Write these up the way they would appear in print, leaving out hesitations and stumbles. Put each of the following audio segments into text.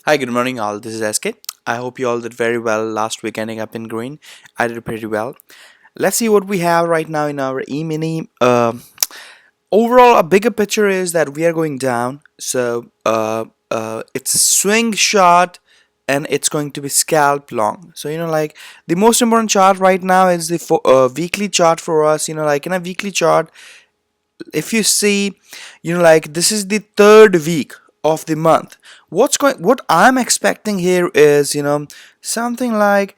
Hi, good morning, all. This is SK. I hope you all did very well last week, ending up in green. I did pretty well. Let's see what we have right now in our E-mini. Overall, a bigger picture is that we are going down. It's swing shot and it's going to be scalp long. So, like the most important chart right now is the weekly chart for us. Like in a weekly chart, if you see, like this is the third week of the month. What I'm expecting here is, something like,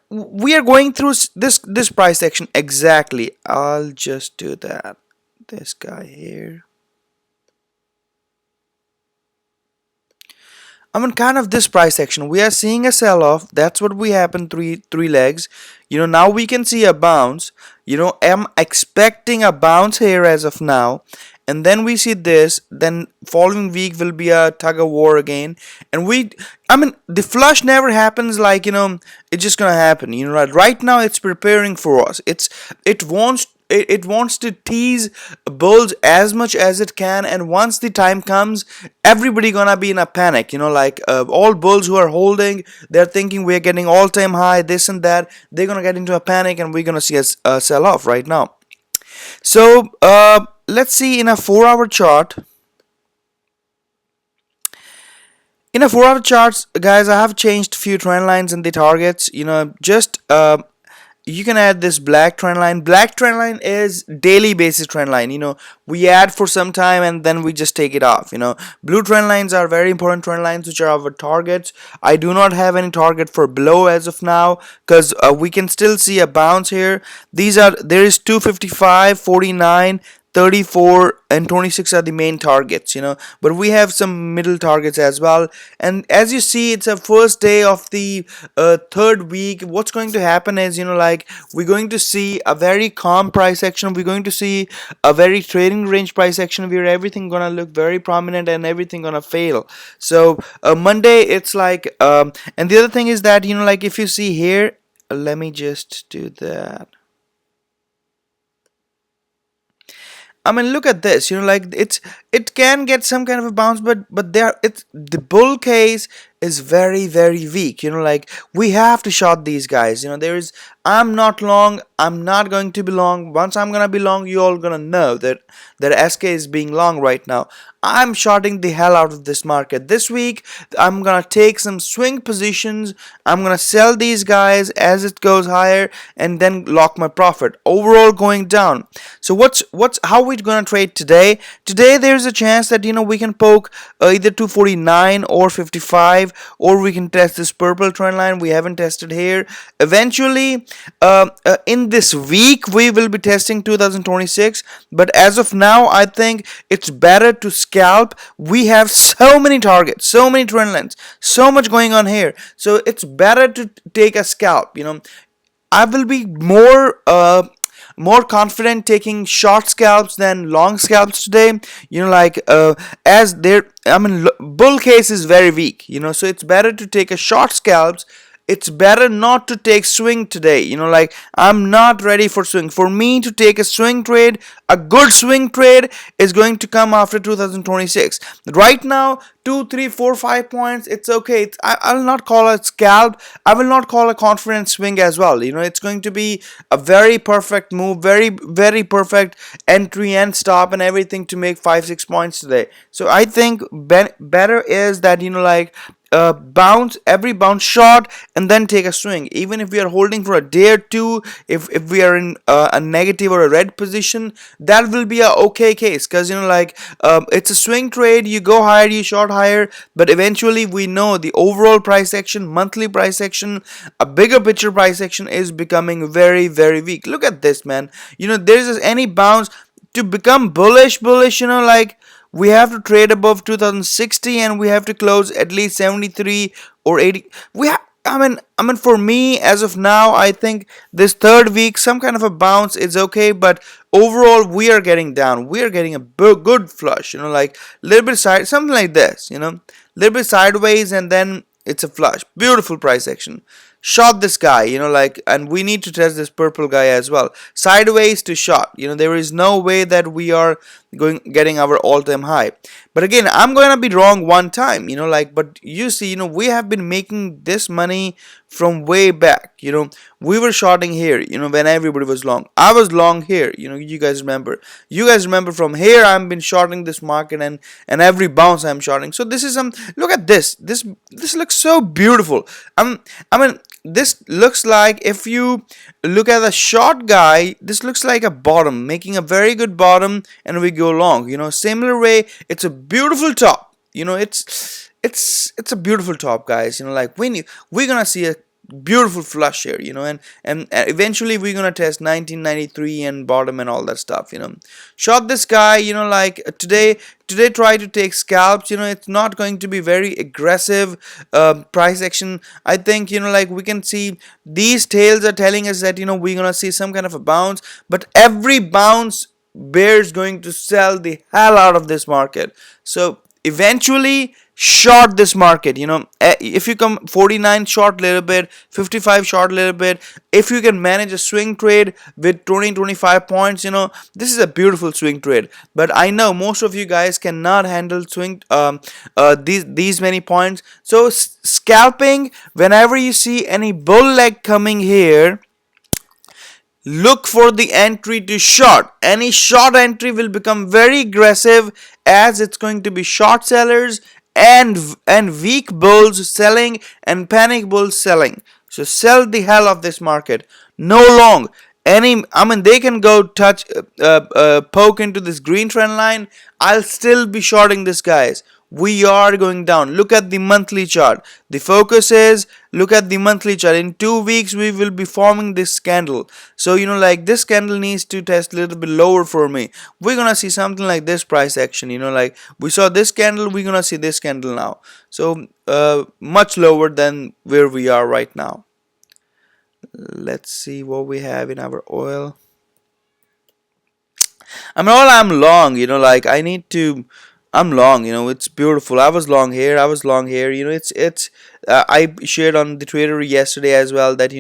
we are going through this price action exactly. I'll just do that. This guy here. I mean, kind of this price action. We are seeing a sell-off. That's what we happen three legs. Now we can see a bounce. I'm expecting a bounce here as of now, and then we see this. Then following week will be a tug of war again, and I mean, the flush never happens like it's just gonna happen. Right now it's preparing for us. It wants to tease bulls as much as it can, and once the time comes, everybody gonna be in a panic. All bulls who are holding, they're thinking we're getting all-time high, this and that. They're gonna get into a panic, and we're gonna see a sell-off right now. So let's see in a 4-hour chart. In a 4-hour charts, guys, I have changed few trend lines and the targets. Just you can add this black trend line. Black trend line is daily basis trend line. We add for some time and then we just take it off. Blue trend lines are very important trend lines, which are our targets. I do not have any target for below as of now, because we can still see a bounce here. There is 255, 49, 34 and 26 are the main targets, but we have some middle targets as well. And as you see, it's a first day of the third week. What's going to happen is, like we're going to see a very calm price action. We're going to see a very trading range price action where everything gonna look very prominent and everything gonna fail. So Monday it's like and the other thing is that, like if you see here, let me just do that. I mean, look at this. Like it can get some kind of a bounce, but the bull case is very very weak. Like we have to short these guys. I'm not long. I'm not going to be long. Once I'm gonna be long, you all gonna know that SK is being long right now. I'm shorting the hell out of this market this week. I'm gonna take some swing positions. I'm gonna sell these guys as it goes higher and then lock my profit. Overall going down. So how we gonna trade today? Today there's a chance that we can poke either 249 or 55, or we can test this purple trend line we haven't tested here. Eventually, in this week we will be testing 2026, but as of now I think it's better to scalp. We have so many targets, so many trend lines, so much going on here, so it's better to take a scalp. I will be more confident taking short scalps than long scalps today. As there, I mean, bull case is very weak. So it's better to take a short scalps. It's better not to take swing today. Like I'm not ready for swing. For me to take a swing trade, a good swing trade is going to come after 2026. Right now, 2, 3, 4, 5 points, it's okay. I'll not call it scalp. I will not call a confident swing as well. It's going to be a very perfect move, very very perfect entry and stop and everything to make 5-6 points today. So I think better is that bounce every bounce shot and then take a swing. Even if we are holding for a day or two, if we are in a negative or a red position, that will be a okay case, because it's a swing trade. You go higher, you short higher, but eventually we know the overall price action, monthly price action, a bigger picture price action is becoming very very weak. Look at this, man. There's any bounce to become bullish, like we have to trade above 2060 and we have to close at least 73 or 80. I mean, for me as of now, I think this third week some kind of a bounce is okay, but overall we are getting down. We are getting a good flush, like little bit side, something like this, little bit sideways, and then it's a flush. Beautiful price action. short this guy, and we need to test this purple guy as well. Sideways to short. There is no way that we are getting our all-time high. But again, I'm going to be wrong one time, but you see, we have been making this money from way back. We were shorting here, when everybody was long. I was long here, you guys remember. You guys remember from here I've been shorting this market, and every bounce I'm shorting. So this is look at this. This looks so beautiful. I mean, this looks like, if you look at the short guy, this looks like a bottom, making a very good bottom, and we go long. Similar way, it's a beautiful top. It's a beautiful top, guys. Like we're gonna see a beautiful flush here, and eventually we're gonna test 1993 and bottom and all that stuff. Shot this guy, like today try to take scalps. It's not going to be very aggressive price action. I think, like we can see these tails are telling us that we're gonna see some kind of a bounce, but every bounce bear is going to sell the hell out of this market. So eventually short this market. If you come 49 short little bit, 55 short little bit, if you can manage a swing trade with 20-25 points, this is a beautiful swing trade. But I know most of you guys cannot handle swing these many points. So scalping, whenever you see any bull leg coming here, look for the entry to short. Any short entry will become very aggressive, as it's going to be short sellers and weak bulls selling and panic bulls selling. So sell the hell of this market. No long. They can go touch poke into this green trend line. I'll still be shorting this, guys. We are going down. Look at the monthly chart. The focus is, look at the monthly chart. In 2 weeks we will be forming this candle. So like this candle needs to test a little bit lower for me. We're gonna see something like this price action. Like we saw this candle, we're gonna see this candle now. So much lower than where we are right now. Let's see what we have in our oil. All I'm long, like I'm long, it's beautiful. I was long here, I shared on the Twitter yesterday as well that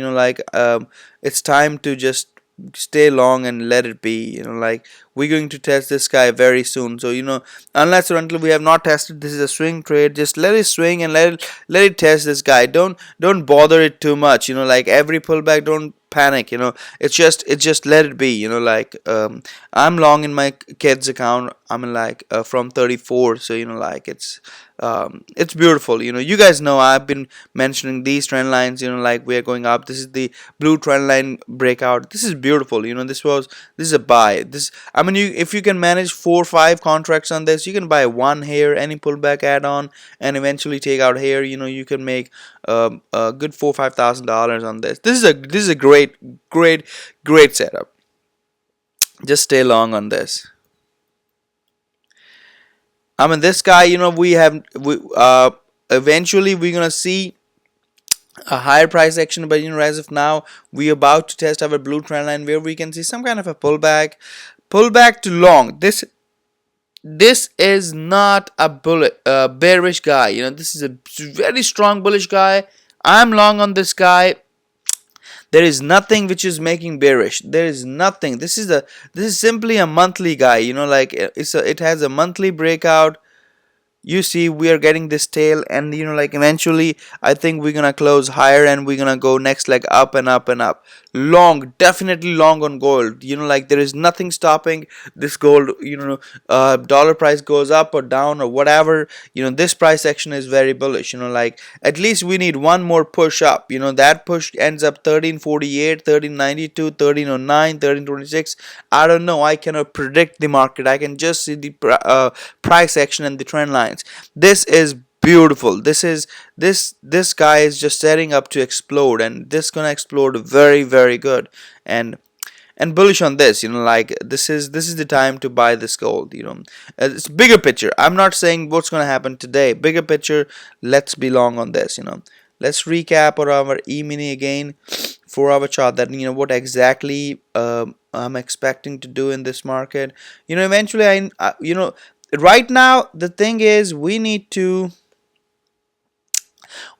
it's time to just stay long and let it be. Like we're going to test this guy very soon. So unless or until we have not tested, this is a swing trade. Just let it swing and let it test this guy. Don't bother it too much. Like every pullback, don't panic. It's just let it be. I'm long in my kids account. From 34. So it's beautiful. You guys know I've been mentioning these trend lines. Like we're going up. This is the blue trend line breakout. This is beautiful. This is a buy. If you can manage 4 or 5 contracts on this, you can buy one here, any pullback add-on, and eventually take out here. You can make a good $4,000-5,000 on this. This is a great setup. Just stay long on this. This guy, eventually we're gonna see a higher price action, but as of now we're about to test our blue trend line, where we can see some kind of a pullback to long. This is not a bearish guy. This is a very strong bullish guy. I'm long on this guy. There is nothing which is making bearish. There is nothing. This is simply a monthly guy. It has a monthly breakout. You see, we are getting this tail, and eventually I think we're gonna close higher, and we're gonna go next leg up and up and up. Long, definitely long on gold. There is nothing stopping this gold. Dollar price goes up or down or whatever. This price action is very bullish. At least we need one more push up. That push ends up 1348, 1392, 1309, 1326. I don't know. I cannot predict the market. I can just see the price action and the trend line. This is beautiful. This guy is just setting up to explode, and this gonna explode very, very good, and bullish on this. This is the time to buy this gold. It's bigger picture. I'm not saying what's gonna happen today. Bigger picture. Let's be long on this. Let's recap on our EMINI again for our chart, that what exactly I'm expecting to do in this market. Eventually I right now the thing is, we need to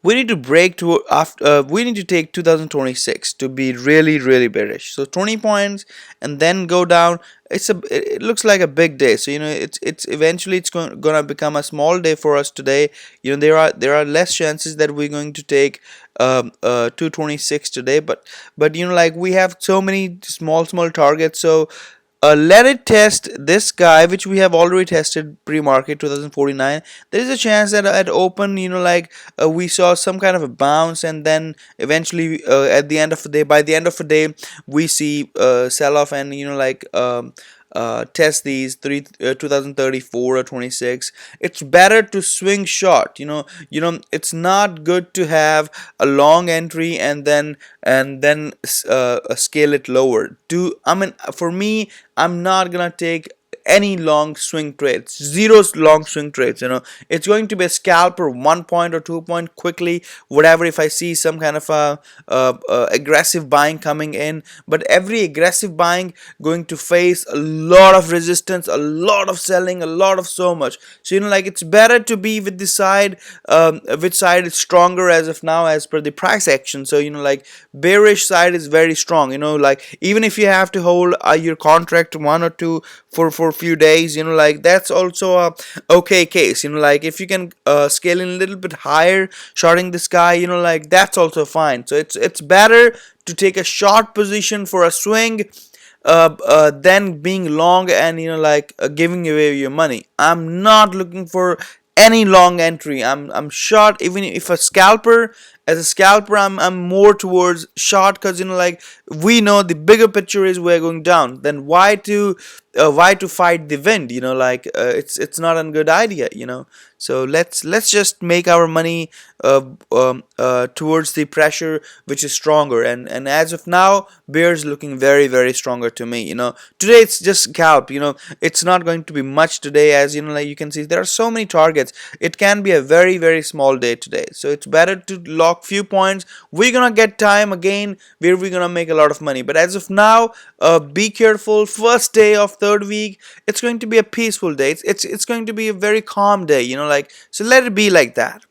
We need to break to after we need to take 2026 to be really really bearish. So 20 points and then go down. It looks like a big day. So it's eventually it's gonna become a small day for us today. There are less chances that we're going to take 226 today, but like we have so many small targets. So let it test this guy, which we have already tested pre-market 2049. There is a chance that at open, we saw some kind of a bounce, and then eventually at the end of the day, by the end of the day, we see sell off, and test these 2034 or 26. It's better to swing short. It's not good to have a long entry and then scale it lower. For me, I'm not gonna take any long swing trades, zero long swing trades. It's going to be a scalper, 1 point or 2 point quickly, whatever. If I see some kind of aggressive buying coming in, but every aggressive buying going to face a lot of resistance, a lot of selling, a lot of so much. So like it's better to be with the side, which side is stronger as of now as per the price action. So like bearish side is very strong. Like even if you have to hold your contract one or two for a few days, like that's also a okay case. Like if you can scale in a little bit higher, shorting this guy, like that's also fine. So it's better to take a short position for a swing than being long and giving away your money. I'm not looking for any long entry. I'm short. Even if a scalper, as a scalper, I'm more towards short, because like we know the bigger picture is we're going down. Then why to fight the wind? Like it's not a good idea. So let's just make our money towards the pressure which is stronger. And as of now, bears looking very very stronger to me. Today it's just scalp. It's not going to be much today, as like you can see there are so many targets. It can be a very very small day today, so it's better to lock few points. We're gonna get time again where we're gonna make a lot of money, but as of now, be careful. First day of third week, it's going to be a peaceful day. It's going to be a very calm day. Like, so let it be like that.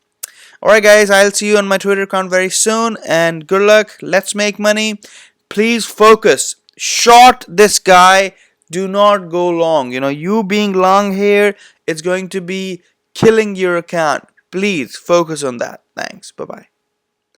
Alright guys, I'll see you on my Twitter account very soon, and good luck. Let's make money. Please focus. Short this guy. Do not go long. You being long here, it's going to be killing your account. Please focus on that. Thanks. Bye bye.